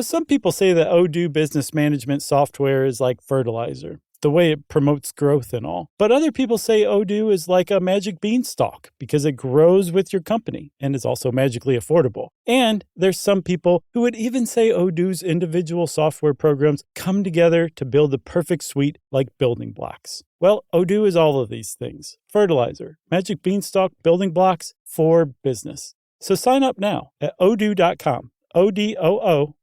Some people say that Odoo business management software is like fertilizer, the way it promotes growth and all. But other people say Odoo is like a magic beanstalk because it grows with your company and is also magically affordable. And there's some people who would even say Odoo's individual software programs come together to build the perfect suite like building blocks. Well, Odoo is all of these things. Fertilizer, magic beanstalk, building blocks for business. So sign up now at odoo.com, ODOO.com.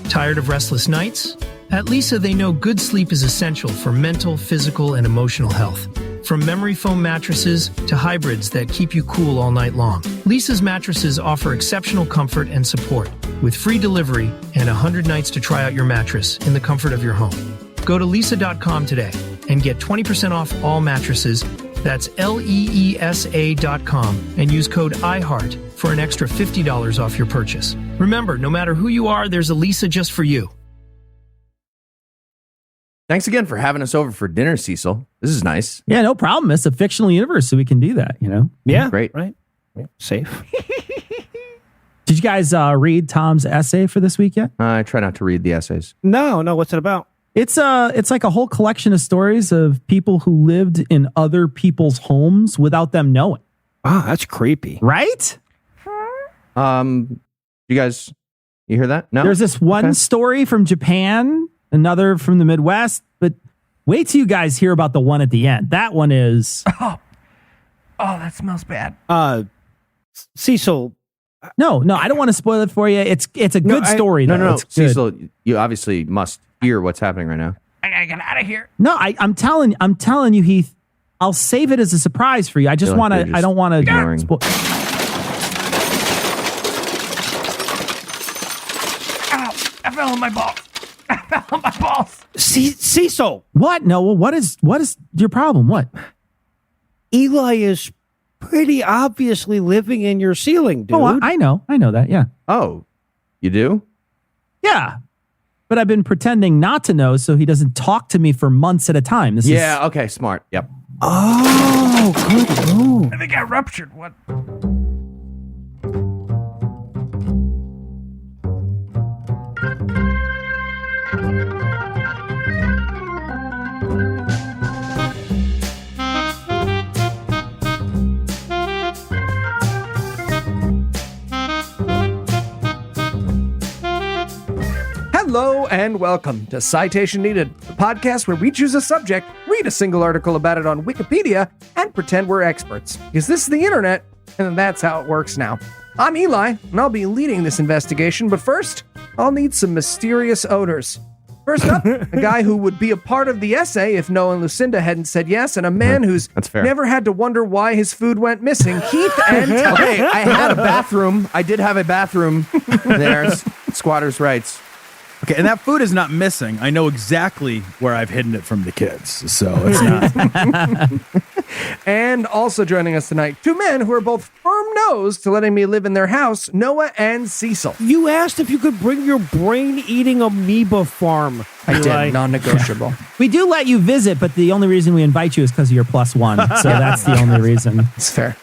Tired of restless nights? At Leesa, they know good sleep is essential for mental, physical, and emotional health. From memory foam mattresses to hybrids that keep you cool all night long, Leesa's mattresses offer exceptional comfort and support with free delivery and 100 nights to try out your mattress in the comfort of your home. Go to leesa.com today and get 20% off all mattresses. That's LEESA.com and use code IHEART for an extra $50 off your purchase. Remember, no matter who you are, there's a Leesa just for you. Thanks again for having us over for dinner, Cecil. This is nice. Yeah, no problem. It's a fictional universe, so we can do that, Yeah. Great. Right. Yeah, safe. Did you guys read Tom's essay for this week yet? I try not to read the essays. No. What's it about? It's like a whole collection of stories of people who lived in other people's homes without them knowing. Wow, that's creepy. Right? You hear that? No? There's this one story from Japan, another from the Midwest, but wait till you guys hear about the one at the end. That one is... Oh, that smells bad. Cecil. No, I don't want to spoil it for you. It's a good story. No. It's Cecil, you obviously must hear what's happening right now. I gotta get out of here. No, I'm telling you, Heath. I'll save it as a surprise for you. I just want to. I don't want to. Ow! I fell on my balls. Cecil. What? No. Well, what is your problem? What? Eli is pretty obviously living in your ceiling, dude. Oh, I know that. Yeah. Oh, you do? Yeah. But I've been pretending not to know so he doesn't talk to me for months at a time. Okay, smart. Yep. Oh, good move. I think I ruptured one. Hello and welcome to Citation Needed, the podcast where we choose a subject, read a single article about it on Wikipedia, and pretend we're experts. Because this is the internet, and that's how it works now. I'm Eli, and I'll be leading this investigation, but first, I'll need some mysterious odors. First up, a guy who would be a part of the essay if Noah and Lucinda hadn't said yes, and a man who's never had to wonder why his food went missing, Heath and... Okay, I had a bathroom. I did have a bathroom there. Squatter's rights. Okay, and that food is not missing. I know exactly where I've hidden it from the kids, so it's not. And also joining us tonight, two men who are both firm no's to letting me live in their house, Noah and Cecil. You asked if you could bring your brain-eating amoeba farm. I did, non-negotiable. We do let you visit, but the only reason we invite you is because of your +1. So that's the only reason. It's fair.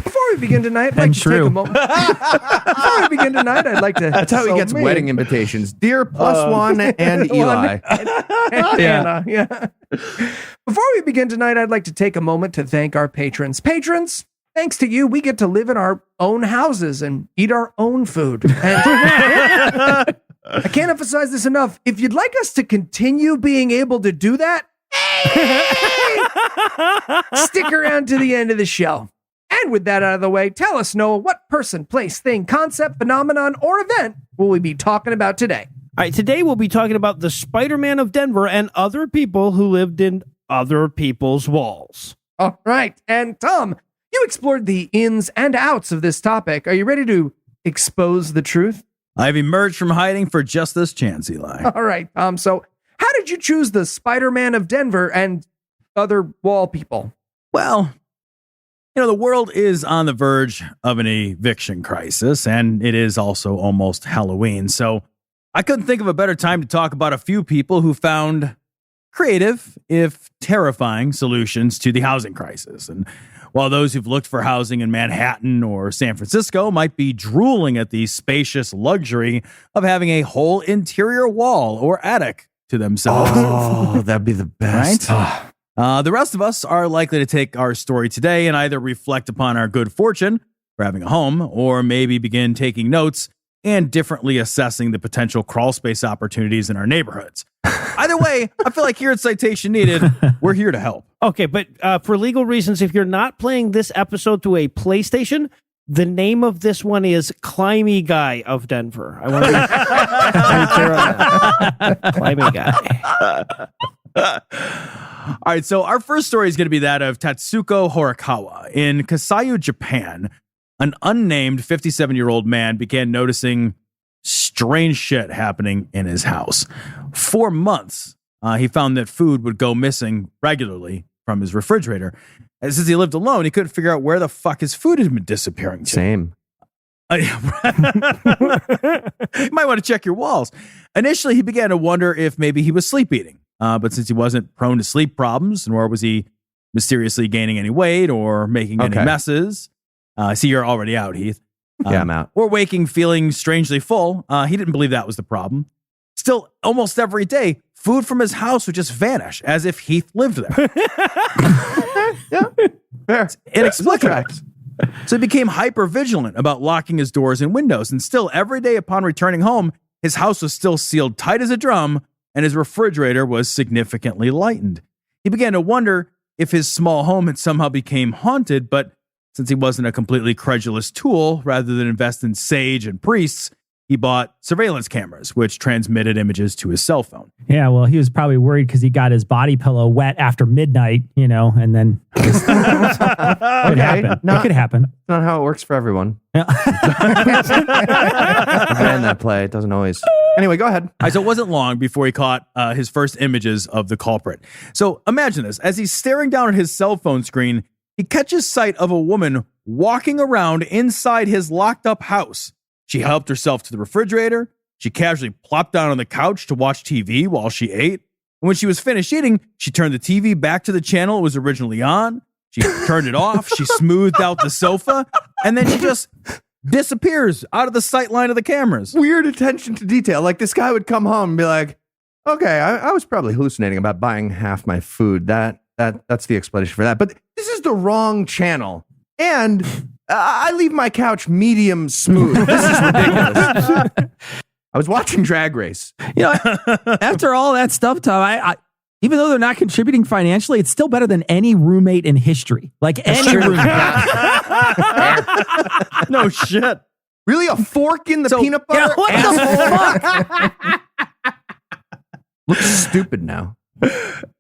Before we begin tonight, I'd like to take a moment. Before we begin tonight, I'd like to... That's how he gets wedding invitations. Dear +1 and Eli. and Anna, yeah. Before we begin tonight, I'd like to take a moment to thank our patrons. Patrons, thanks to you, we get to live in our own houses and eat our own food. And I can't emphasize this enough. If you'd like us to continue being able to do that, stick around to the end of the show. And with that out of the way, tell us, Noah, what person, place, thing, concept, phenomenon, or event will we be talking about today? All right, today we'll be talking about the Spiderman of Denver and other people who lived in other people's walls. All right. And Tom, you explored the ins and outs of this topic. Are you ready to expose the truth? I've emerged from hiding for just this chance, Eli. All right, Tom. So how did you choose the Spider-Man of Denver and other wall people? Well, the world is on the verge of an eviction crisis, and it is also almost Halloween. So I couldn't think of a better time to talk about a few people who found creative, if terrifying, solutions to the housing crisis. And while those who've looked for housing in Manhattan or San Francisco might be drooling at the spacious luxury of having a whole interior wall or attic to themselves. Oh, that'd be the best. Right? The rest of us are likely to take our story today and either reflect upon our good fortune for having a home, or maybe begin taking notes and differently assessing the potential crawl space opportunities in our neighborhoods. Either way, I feel like here at Citation Needed, we're here to help. Okay, but for legal reasons, if you're not playing this episode to a PlayStation, the name of this one is Climby Guy of Denver. I want to be clear on that. Climby Guy. All right, so our first story is going to be that of Tatsuko Horikawa. In Kasai, Japan, an unnamed 57-year-old man began noticing strange shit happening in his house. For months, he found that food would go missing regularly from his refrigerator. And since he lived alone, he couldn't figure out where the fuck his food had been disappearing to. Same. You might want to check your walls. Initially, he began to wonder if maybe he was sleep eating. But since he wasn't prone to sleep problems, nor was he mysteriously gaining any weight or making any messes. I see you're already out, Heath. Yeah, I'm out. Or waking feeling strangely full. He didn't believe that was the problem. Still, almost every day, food from his house would just vanish as if Heath lived there. Yeah, fair. Inexplicable. So he became hyper vigilant about locking his doors and windows. And still, every day upon returning home, his house was still sealed tight as a drum, and his refrigerator was significantly lightened. He began to wonder if his small home had somehow become haunted, but since he wasn't a completely credulous tool, rather than invest in sage and priests, he bought surveillance cameras, which transmitted images to his cell phone. Yeah, well, he was probably worried because he got his body pillow wet after midnight, and then it could happen. It could happen. Not how it works for everyone. Yeah. Ban that play. It doesn't always. Anyway, go ahead. So it wasn't long before he caught his first images of the culprit. So imagine this. As he's staring down at his cell phone screen, he catches sight of a woman walking around inside his locked up house. She helped herself to the refrigerator. She casually plopped down on the couch to watch TV while she ate. And when she was finished eating, she turned the TV back to the channel it was originally on. She turned it off. She smoothed out the sofa. And then she just disappears out of the sight line of the cameras. Weird attention to detail. Like this guy would come home and be like, okay, I was probably hallucinating about buying half my food. That's the explanation for that. But this is the wrong channel. And I leave my couch medium smooth. This is ridiculous. I was watching Drag Race. After all that stuff, Tom, I even though they're not contributing financially, it's still better than any roommate in history. Like any roommate. No shit. Really? A fork in the peanut butter? Yeah, what the fuck? Looks stupid now.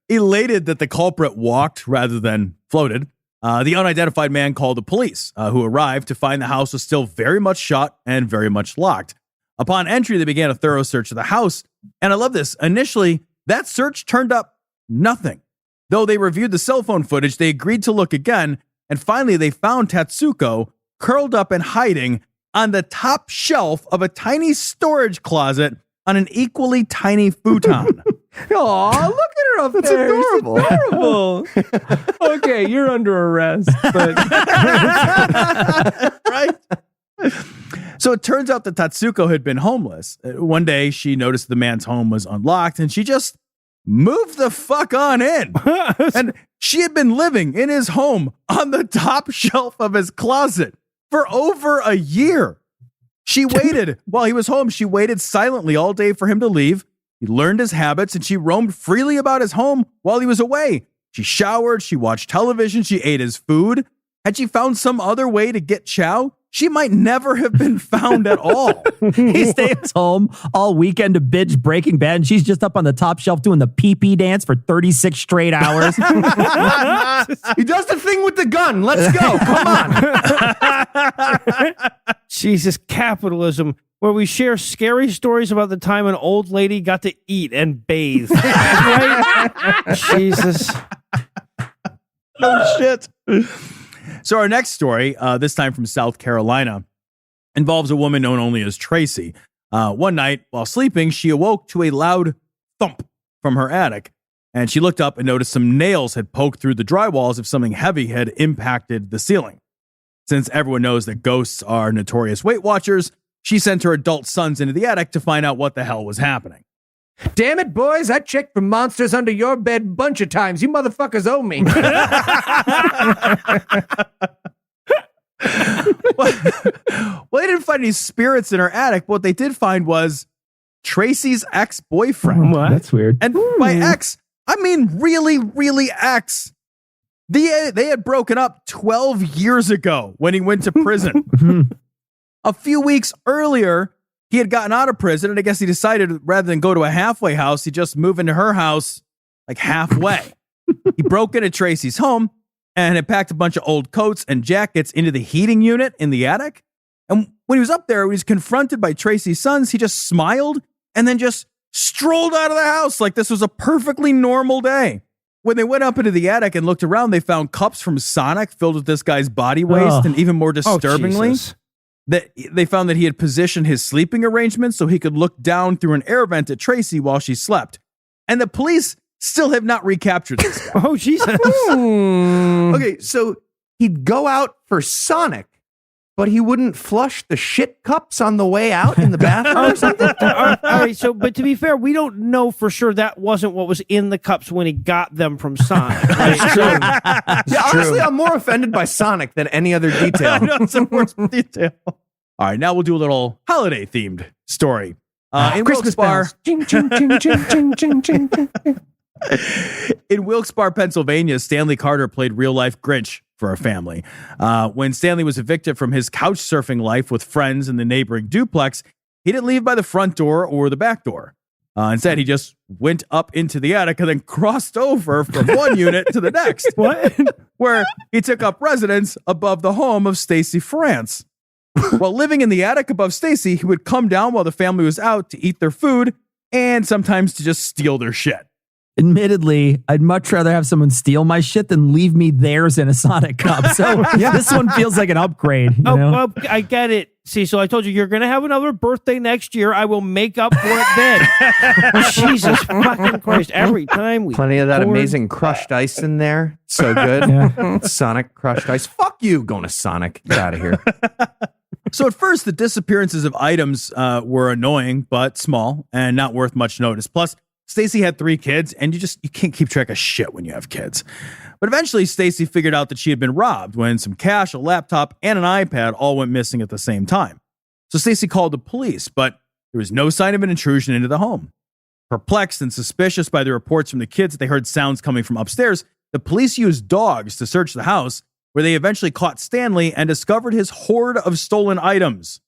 Elated that the culprit walked rather than floated, the unidentified man called the police, who arrived to find the house was still very much shut and very much locked. Upon entry, they began a thorough search of the house. And I love this. Initially, that search turned up nothing. Though they reviewed the cell phone footage, they agreed to look again. And finally, they found Tatsuko curled up and hiding on the top shelf of a tiny storage closet on an equally tiny futon. Aw, look at her up there. It's adorable. Terrible. Okay, you're under arrest. But Right? So it turns out that Tatsuko had been homeless. One day, she noticed the man's home was unlocked, and she just moved the fuck on in. And she had been living in his home on the top shelf of his closet for over a year. She waited while he was home. She waited silently all day for him to leave. He learned his habits, and she roamed freely about his home while he was away. She showered, she watched television, she ate his food. Had she found some other way to get chow, she might never have been found at all. He stays home all weekend to binge Breaking Bad, and she's just up on the top shelf doing the pee-pee dance for 36 straight hours. He does the thing with the gun. Let's go. Come on. Jesus, capitalism, where we share scary stories about the time an old lady got to eat and bathe. Right? Jesus. No shit. So our next story, this time from South Carolina, involves a woman known only as Tracy. One night, while sleeping, she awoke to a loud thump from her attic. and she looked up and noticed some nails had poked through the drywall as if something heavy had impacted the ceiling. Since everyone knows that ghosts are notorious Weight Watchers, she sent her adult sons into the attic to find out what the hell was happening. Damn it, boys. I checked for monsters under your bed a bunch of times. You motherfuckers owe me. Well, they didn't find any spirits in her attic. What they did find was Tracy's ex-boyfriend. What? That's weird. And by ex, I mean really, really ex. They had broken up 12 years ago when he went to prison. A few weeks earlier, he had gotten out of prison, and I guess he decided rather than go to a halfway house, he'd just move into her house like halfway. He broke into Tracy's home and had packed a bunch of old coats and jackets into the heating unit in the attic. And when he was up there, he was confronted by Tracy's sons. He just smiled and then just strolled out of the house like this was a perfectly normal day. When they went up into the attic and looked around, they found cups from Sonic filled with this guy's body waste. And even more disturbingly, that they found that he had positioned his sleeping arrangement so he could look down through an air vent at Tracy while she slept. And the police still have not recaptured this guy. Oh, Jesus. Okay, so he'd go out for Sonic, but he wouldn't flush the shit cups on the way out in the bathroom or something? All right, so, but to be fair, we don't know for sure that wasn't what was in the cups when he got them from Sonic. Right? Yeah, honestly, I'm more offended by Sonic than any other detail. I know, it's the worst detail. All right, now we'll do a little holiday-themed story. In Christmas Wilkes-Barre, bells. Ching, ching, ching, ching, ching, ching, ching, ching. in Wilkes-Barre, Pennsylvania, Stanley Carter played real-life Grinch for a family. When Stanley was evicted from his couch surfing life with friends in the neighboring duplex, he didn't leave by the front door or the back door. Instead, he just went up into the attic and then crossed over from one unit to the next. What? Where he took up residence above the home of Stacy France. While living in the attic above Stacy, he would come down while the family was out to eat their food and sometimes to just steal their shit. Admittedly, I'd much rather have someone steal my shit than leave me theirs in a Sonic cup. So this one feels like an upgrade. You know? Well, I get it. See, so I told you, you're going to have another birthday next year. I will make up for it then. Jesus fucking Christ. Every time we... Plenty of that amazing crushed ice in there. So good. Sonic crushed ice. Fuck you, going to Sonic. Get out of here. So at first, the disappearances of items were annoying, but small and not worth much notice. Plus, Stacy had 3 kids, and you can't keep track of shit when you have kids. But eventually, Stacy figured out that she had been robbed when some cash, a laptop, and an iPad all went missing at the same time. So Stacy called the police, but there was no sign of an intrusion into the home. Perplexed and suspicious by the reports from the kids that they heard sounds coming from upstairs, the police used dogs to search the house, where they eventually caught Stanley and discovered his hoard of stolen items.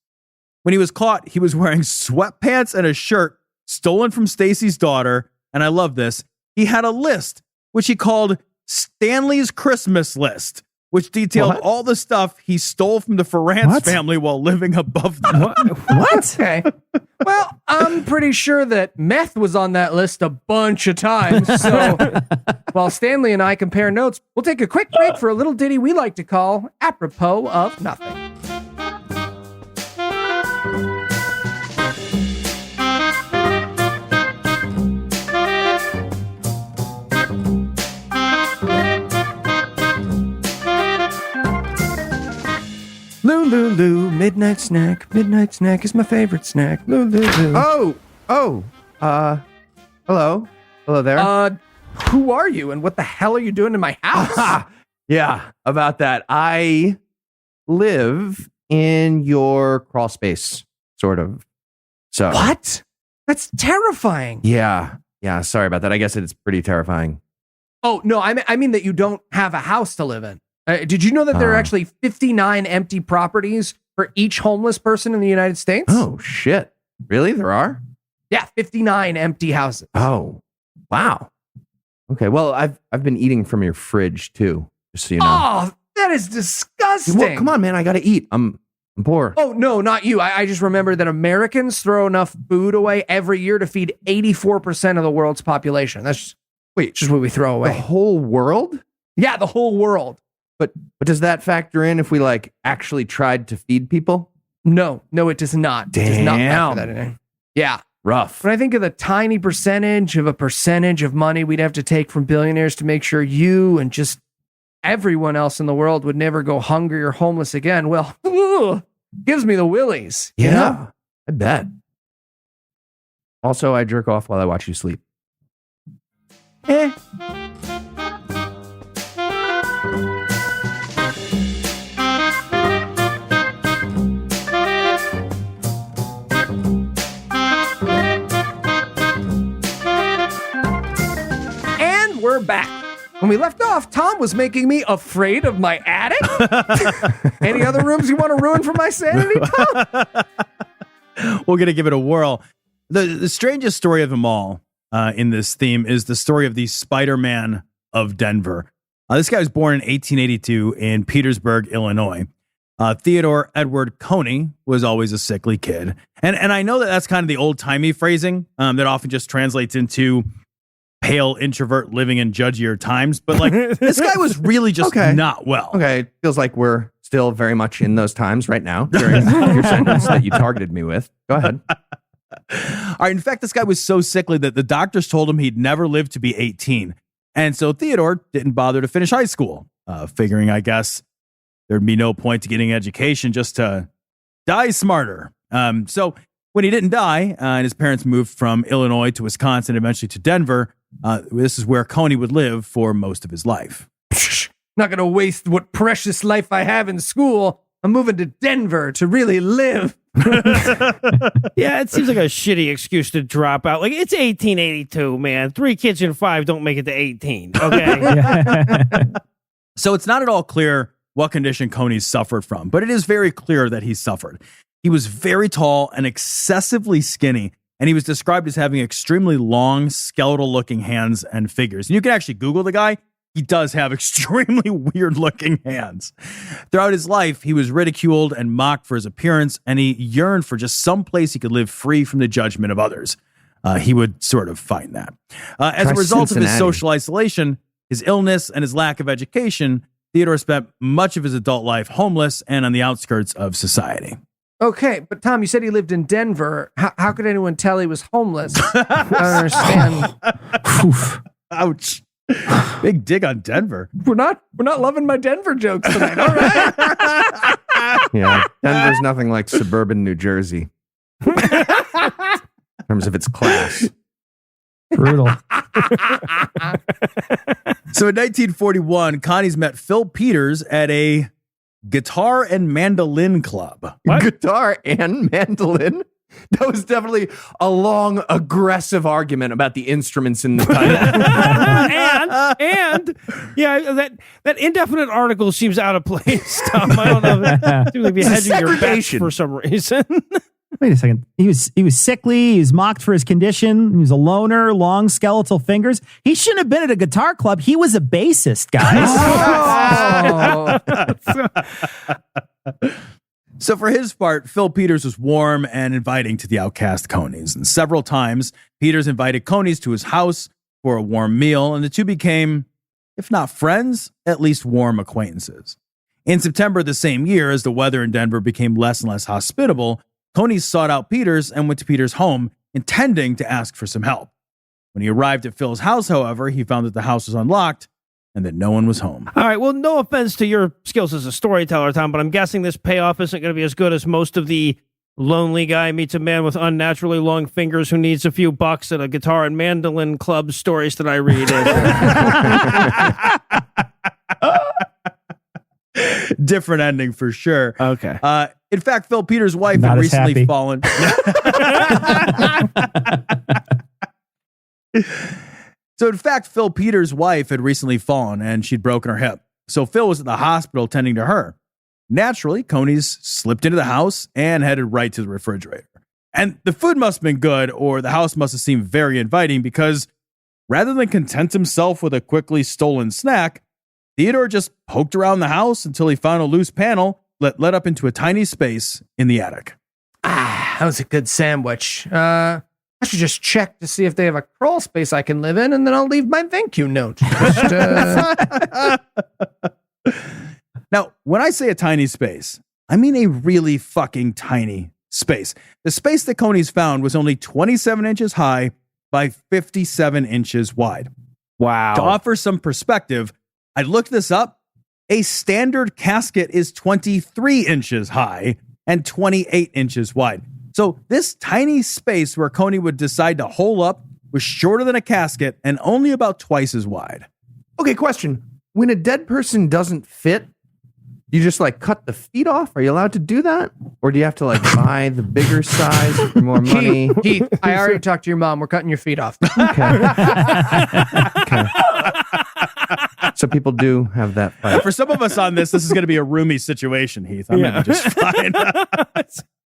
When he was caught, he was wearing sweatpants and a shirt stolen from Stacy's daughter, and I love this. He had a list, which he called Stanley's Christmas List, which detailed all the stuff he stole from the Ferrance family while living above them. What? Okay. Well, I'm pretty sure that meth was on that list a bunch of times. So while Stanley and I compare notes, we'll take a quick break for a little ditty we like to call Apropos of Nothing. Lulu, midnight snack. Midnight snack is my favorite snack. Lulu. Hello there. Who are you and what the hell are you doing in my house? Yeah, about that. I live in your crawl space, sort of. So What? That's terrifying. Yeah. Sorry about that. I guess it's pretty terrifying. Oh, no, I mean that you don't have a house to live in. Did you know that there are actually 59 empty properties for each homeless person in the United States? Oh shit! Really? There are? Yeah, 59 empty houses. Oh, wow. Okay. Well, I've been eating from your fridge too, just so you know. Oh, that is disgusting. Well, come on, man. I gotta eat. I'm poor. Oh, no, not you. I just remember that Americans throw enough food away every year to feed 84% of the world's population. That's just what we throw away. The whole world? Yeah, the whole world. But does that factor in if we actually tried to feed people? No, it does not. It does not Damn. factor that in. Yeah. Rough. When I think of the tiny percentage of money we'd have to take from billionaires to make sure you and just everyone else in the world would never go hungry or homeless again, well, gives me the willies. You know? I bet. Also, I jerk off while I watch you sleep. And we're back. When we left off, Tom was making me afraid of my attic. Any other rooms you want to ruin for my sanity, Tom? We're going to give it a whirl. The strangest story of them all in this theme is the story of the Spiderman of Denver. This guy was born in 1882 in Petersburg, Illinois. Theodore Edward Coney was always a sickly kid. And I know that that's kind of the old-timey phrasing that often just translates into pale introvert living in judgier times. But like this guy was really just not well. Okay, it feels like we're still very much in those times right now during your sentence that you targeted me with. Go ahead. All right. In fact, this guy was so sickly that the doctors told him he'd never live to be 18. And so Theodore didn't bother to finish high school, figuring, I guess, there'd be no point to getting an education just to die smarter. So when he didn't die and his parents moved from Illinois to Wisconsin, eventually to Denver, this is where Coney would live for most of his life. Not going to waste what precious life I have in school. I'm moving to Denver to really live. Yeah, it seems like a shitty excuse to drop out. Like, it's 1882, man. 3 kids in 5 don't make it to 18. Okay. So it's not at all clear what condition Coney suffered from, but it is very clear that he suffered. He was very tall and excessively skinny, and he was described as having extremely long, skeletal-looking hands and fingers. And you can actually Google the guy. He does have extremely weird-looking hands. Throughout his life, he was ridiculed and mocked for his appearance, and he yearned for just some place he could live free from the judgment of others. He would sort of find that. As a result of his social isolation, his illness, and his lack of education, Theodore spent much of his adult life homeless and on the outskirts of society. Okay, but Tom, you said he lived in Denver. How could anyone tell he was homeless? I don't understand. Ouch. Big dig on Denver. We're not loving my Denver jokes tonight. All right. Yeah, Denver's nothing like suburban New Jersey in terms of its class. Brutal. So in 1941, Connie's met Phil Peters at a guitar and mandolin club. What? Guitar and mandolin? That was definitely a long, aggressive argument about the instruments in the title. and yeah, that indefinite article seems out of place, Tom. I don't know. It seems like you're hedging your bets for some reason. Wait a second. He was sickly. He was mocked for his condition. He was a loner, long skeletal fingers. He shouldn't have been at a guitar club. He was a bassist, guys. So for his part, Phil Peters was warm and inviting to the outcast Coneys. And several times, Peters invited Coneys to his house for a warm meal, and the two became, if not friends, at least warm acquaintances. In September the same year, as the weather in Denver became less and less hospitable, Coneys sought out Peters and went to Peters' home, intending to ask for some help. When he arrived at Phil's house, however, he found that the house was unlocked and that no one was home. All right, well, no offense to your skills as a storyteller, Tom, but I'm guessing this payoff isn't going to be as good as most of the lonely guy meets a man with unnaturally long fingers who needs a few bucks at a guitar and mandolin club stories that I read. Different ending for sure. Okay. In fact, Phil Peters' wife Not had as recently happy. fallen. So, in fact, Phil Peters' wife had recently fallen and she'd broken her hip. So Phil was at the hospital tending to her. Naturally, Coneys slipped into the house and headed right to the refrigerator. And the food must have been good, or the house must have seemed very inviting, because rather than content himself with a quickly stolen snack, Theodore just poked around the house until he found a loose panel that led up into a tiny space in the attic. That was a good sandwich. I should just check to see if they have a crawl space I can live in, and then I'll leave my thank you note. Now, when I say a tiny space, I mean a really fucking tiny space. The space that Coney's found was only 27 inches high by 57 inches wide. Wow. To offer some perspective, I looked this up. A standard casket is 23 inches high and 28 inches wide. So this tiny space where Coney would decide to hole up was shorter than a casket and only about twice as wide. Okay, question. When a dead person doesn't fit, you just like cut the feet off? Are you allowed to do that? Or do you have to like buy the bigger size for more money? Keith, I already talked to your mom. We're cutting your feet off. Okay. Okay. So people do have that fight. For some of us on this is going to be a roomy situation, Heath. I'm going to be just fine.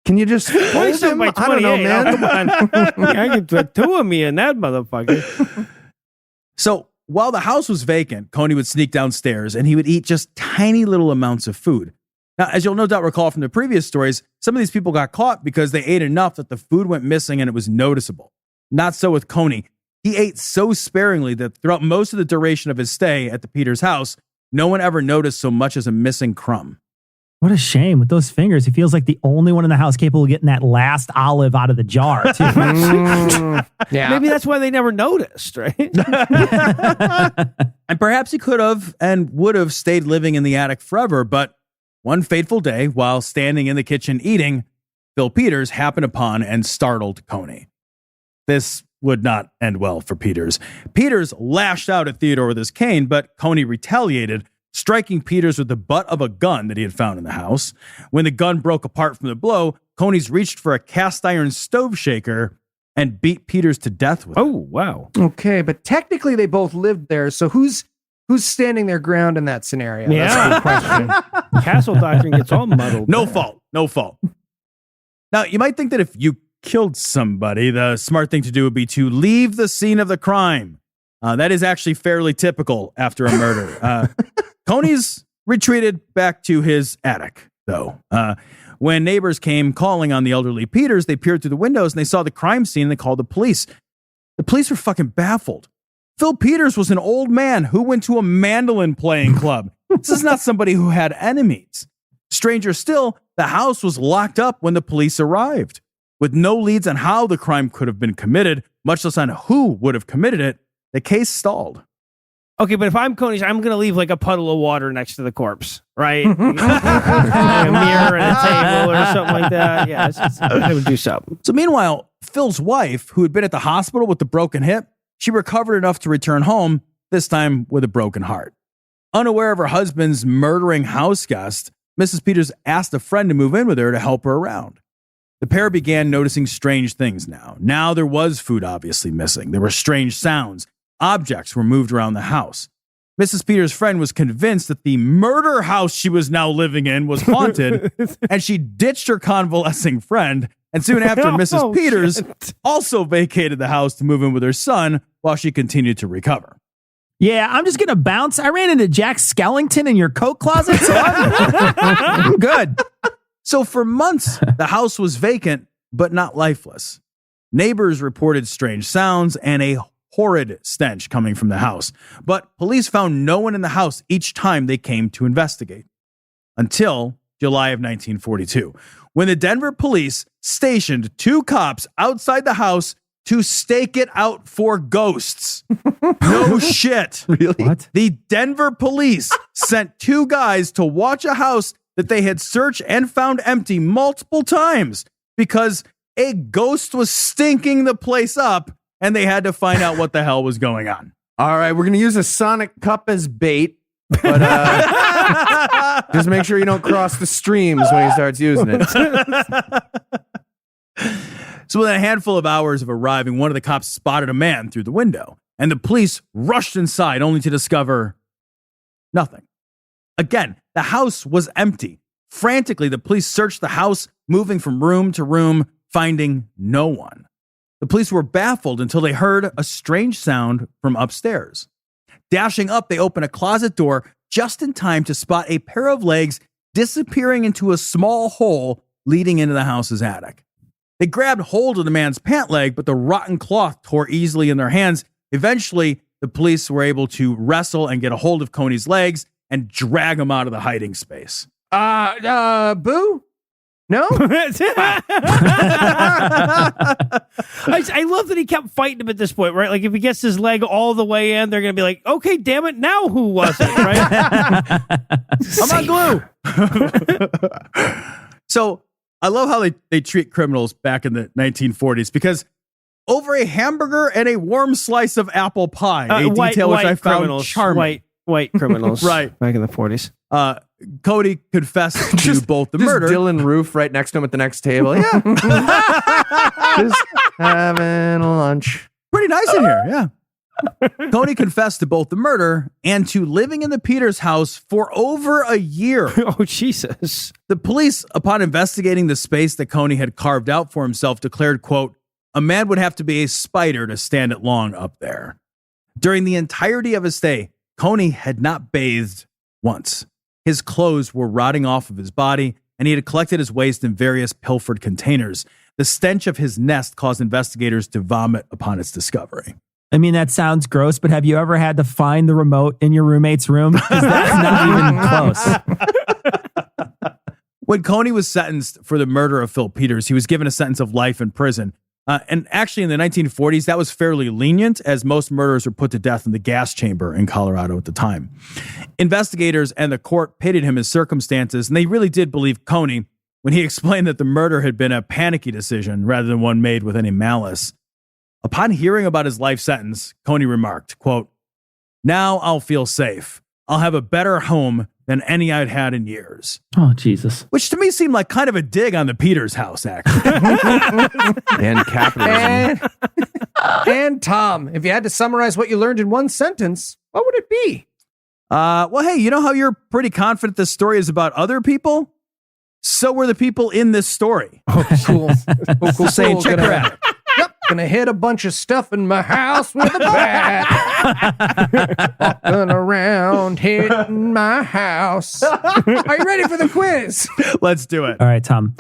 Can you just hold him? I don't know, man. Oh, come on. I can put two of me in that motherfucker. So while the house was vacant, Coney would sneak downstairs and he would eat just tiny little amounts of food. Now, as you'll no doubt recall from the previous stories, some of these people got caught because they ate enough that the food went missing and it was noticeable. Not so with Coney. He ate so sparingly that throughout most of the duration of his stay at the Peters house, no one ever noticed so much as a missing crumb. What a shame. With those fingers, he feels like the only one in the house capable of getting that last olive out of the jar, too. Yeah. Maybe that's why they never noticed, right? And perhaps he could have and would have stayed living in the attic forever, but one fateful day, while standing in the kitchen eating, Phil Peters happened upon and startled Coney. This would not end well for Peters. Peters lashed out at Theodore with his cane, but Coney retaliated, striking Peters with the butt of a gun that he had found in the house. When the gun broke apart from the blow, Coney's reached for a cast iron stove shaker and beat Peters to death with it. Oh, wow. Okay, but technically they both lived there, so who's standing their ground in that scenario? Yeah. That's a good question. Castle doctrine gets all muddled. No fault. Now, you might think that if you killed somebody, the smart thing to do would be to leave the scene of the crime. That is actually fairly typical after a murder. Coney's retreated back to his attic, though. When neighbors came calling on the elderly Peters, they peered through the windows and they saw the crime scene and they called the police. The police were fucking baffled. Phil Peters was an old man who went to a mandolin playing club. This is not somebody who had enemies. Stranger still, the house was locked up when the police arrived. With no leads on how the crime could have been committed, much less on who would have committed it, the case stalled. Okay, but if I'm Coney, I'm going to leave like a puddle of water next to the corpse, right? A mirror and a table or something like that. Yeah, I would do something. So meanwhile, Phil's wife, who had been at the hospital with the broken hip, she recovered enough to return home, this time with a broken heart. Unaware of her husband's murdering house guest, Mrs. Peters asked a friend to move in with her to help her around. The pair began noticing strange things now. Now there was food obviously missing. There were strange sounds. Objects were moved around the house. Mrs. Peters' friend was convinced that the murder house she was now living in was haunted, and she ditched her convalescing friend. And soon after, Mrs. Peters also vacated the house to move in with her son while she continued to recover. Yeah, I'm just going to bounce. I ran into Jack Skellington in your coat closet, so I'm good. So for months, the house was vacant, but not lifeless. Neighbors reported strange sounds and a horrid stench coming from the house, but police found no one in the house each time they came to investigate. Until July of 1942, when the Denver police stationed 2 cops outside the house to stake it out for ghosts. No shit. Really? What? The Denver police sent 2 guys to watch a house that they had searched and found empty multiple times because a ghost was stinking the place up and they had to find out what the hell was going on. All right, we're going to use a Sonic cup as bait, but just make sure you don't cross the streams when he starts using it. So within a handful of hours of arriving, one of the cops spotted a man through the window, and the police rushed inside only to discover nothing. Again, the house was empty. Frantically, the police searched the house, moving from room to room, finding no one. The police were baffled until they heard a strange sound from upstairs. Dashing up, they opened a closet door just in time to spot a pair of legs disappearing into a small hole leading into the house's attic. They grabbed hold of the man's pant leg, but the rotten cloth tore easily in their hands. Eventually, the police were able to wrestle and get a hold of Coney's legs and drag him out of the hiding space. Boo? No? I love that he kept fighting him at this point, right? Like if he gets his leg all the way in, they're going to be like, okay, damn it, now who was it, right? I'm on glue. So I love how they treat criminals back in the 1940s because over a hamburger and a warm slice of apple pie, a detail which I found charming. White criminals. Right. Back in the 40s. Cody confessed to both the murder. Dylan Roof right next to him at the next table. Yeah. Just having lunch. Pretty nice in here, yeah. Cody confessed to both the murder and to living in the Peters house for over a year. Oh, Jesus. The police, upon investigating the space that Coney had carved out for himself, declared, quote, a man would have to be a spider to stand it long up there. During the entirety of his stay, Coney had not bathed once. His clothes were rotting off of his body, and he had collected his waste in various pilfered containers. The stench of his nest caused investigators to vomit upon its discovery. I mean, that sounds gross, but have you ever had to find the remote in your roommate's room? Because that's not even close. When Coney was sentenced for the murder of Phil Peters, he was given a sentence of life in prison. And actually, in the 1940s, that was fairly lenient, as most murderers were put to death in the gas chamber in Colorado at the time. Investigators and the court pitted him his circumstances, and they really did believe Coney when he explained that the murder had been a panicky decision rather than one made with any malice. Upon hearing about his life sentence, Coney remarked, quote, now I'll feel safe. I'll have a better home than any I'd had in years. Oh, Jesus. Which to me seemed like kind of a dig on the Peters house, actually. And capitalism. And Tom, if you had to summarize what you learned in one sentence, what would it be? Well, hey, you know how you're pretty confident this story is about other people? So were the people in this story. Oh, cool. Cool. Saying, check her out. Yep, gonna hit a bunch of stuff in my house with a bat. Walking around hitting my house. Are you ready for the quiz? Let's do it. All right, Tom.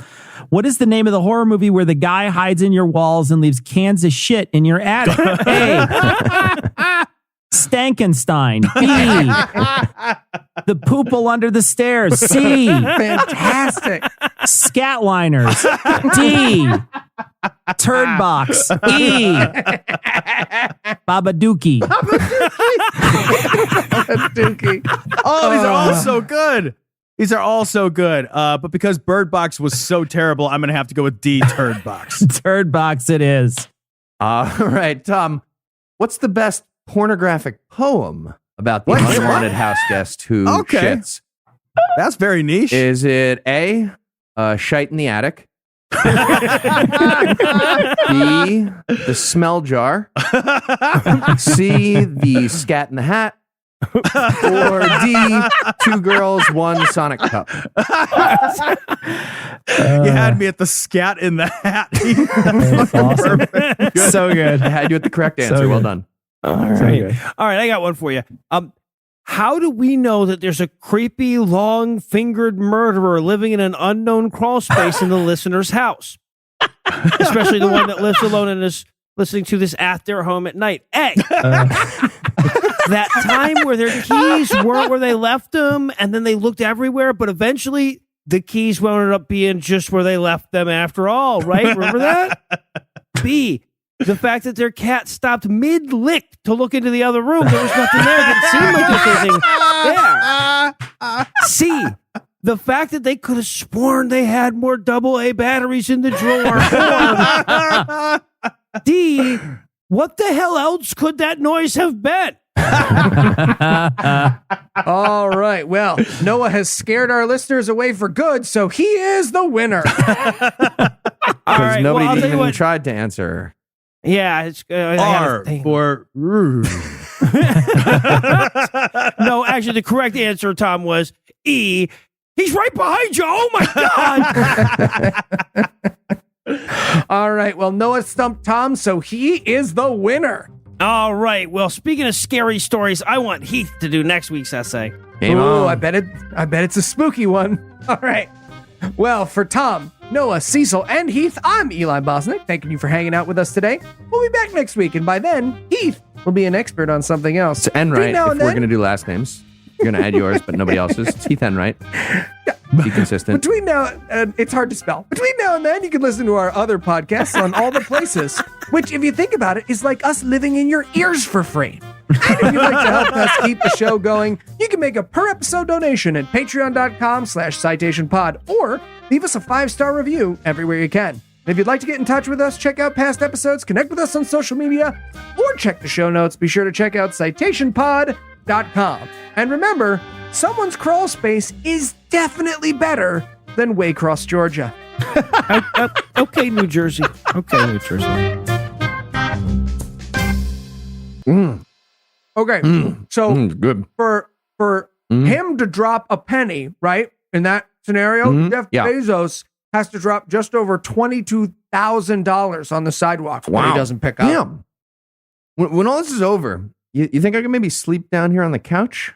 What is the name of the horror movie where the guy hides in your walls and leaves cans of shit in your attic? A. Stankenstein. B. The Poople Under the Stairs. C. Fantastic. Scatliners. D. Turd Box. E. Babadookie. Dookie. Oh, these are all so good. These are all so good. But because Bird Box was so terrible, I'm going to have to go with D, Turd Box. Turd Box it is. All right, Tom. What's the best pornographic poem about the unwanted house guest who shits? That's very niche. Is it A, shite in the attic? B, the smell jar? C, the scat in the hat? Or D, two girls, one Sonic cup? You had me at the scat in the hat. That's awesome. Perfect. So good. I had you at the correct answer. So well good. done. All right. All right, I got one for you. How do we know that there's a creepy, long-fingered murderer living in an unknown crawl space in the listener's house? Especially the one that lives alone and is listening to this at their home at night. A. That time where their keys weren't where they left them, and then they looked everywhere, but eventually the keys wound up being just where they left them after all, right? Remember that? B. The fact that their cat stopped mid-lick to look into the other room. There was nothing there. It didn't seem like there's anything there. C. The fact that they could have sworn they had more AA batteries in the drawer. Or D. What the hell else could that noise have been? All right. Well, Noah has scared our listeners away for good, so he is the winner. Because nobody I'll tell you even what. tried to answer. Yeah, it's R for no. Actually, the correct answer, Tom, was E. He's right behind you. Oh my God! All right. Well, Noah stumped Tom, so he is the winner. All right. Well, speaking of scary stories, I want Heath to do next week's essay. Game Ooh, on. I bet it's a spooky one. All right. Well, for Tom, Noah, Cecil, and Heath, I'm Eli Bosnick. Thanking you for hanging out with us today. We'll be back next week, and by then, Heath will be an expert on something else. It's Enright. Now If and we're then- going to do last names, you're going to add yours, but nobody else's. It's Heath Enright. Yeah, Be consistent. Between now, it's hard to spell. Between now and then, you can listen to our other podcasts on all the places, which, if you think about it, is like us living in your ears for free. And if you'd like to help us keep the show going, you can make a per episode donation at patreon.com/citationpod or leave us a 5-star review everywhere you can. If you'd like to get in touch with us, check out past episodes, connect with us on social media, or check the show notes, be sure to check out citationpod.com. And remember, someone's crawl space is definitely better than Waycross, Georgia. Okay, New Jersey. Okay, New Jersey. Okay, so Good. for him to drop a penny, right, in that scenario, Jeff Bezos has to drop just over $22,000 on the sidewalk when he doesn't pick up. Damn. When all this is over, you think I can maybe sleep down here on the couch?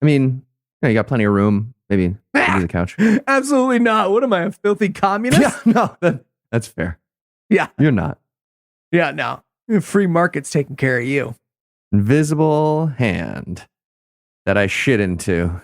I mean, you got plenty of room. Maybe the couch. Absolutely not. What am I, a filthy communist? Yeah, no, that's fair. Yeah. You're not. Yeah, no. Free market's taking care of you. Invisible hand that I shit into.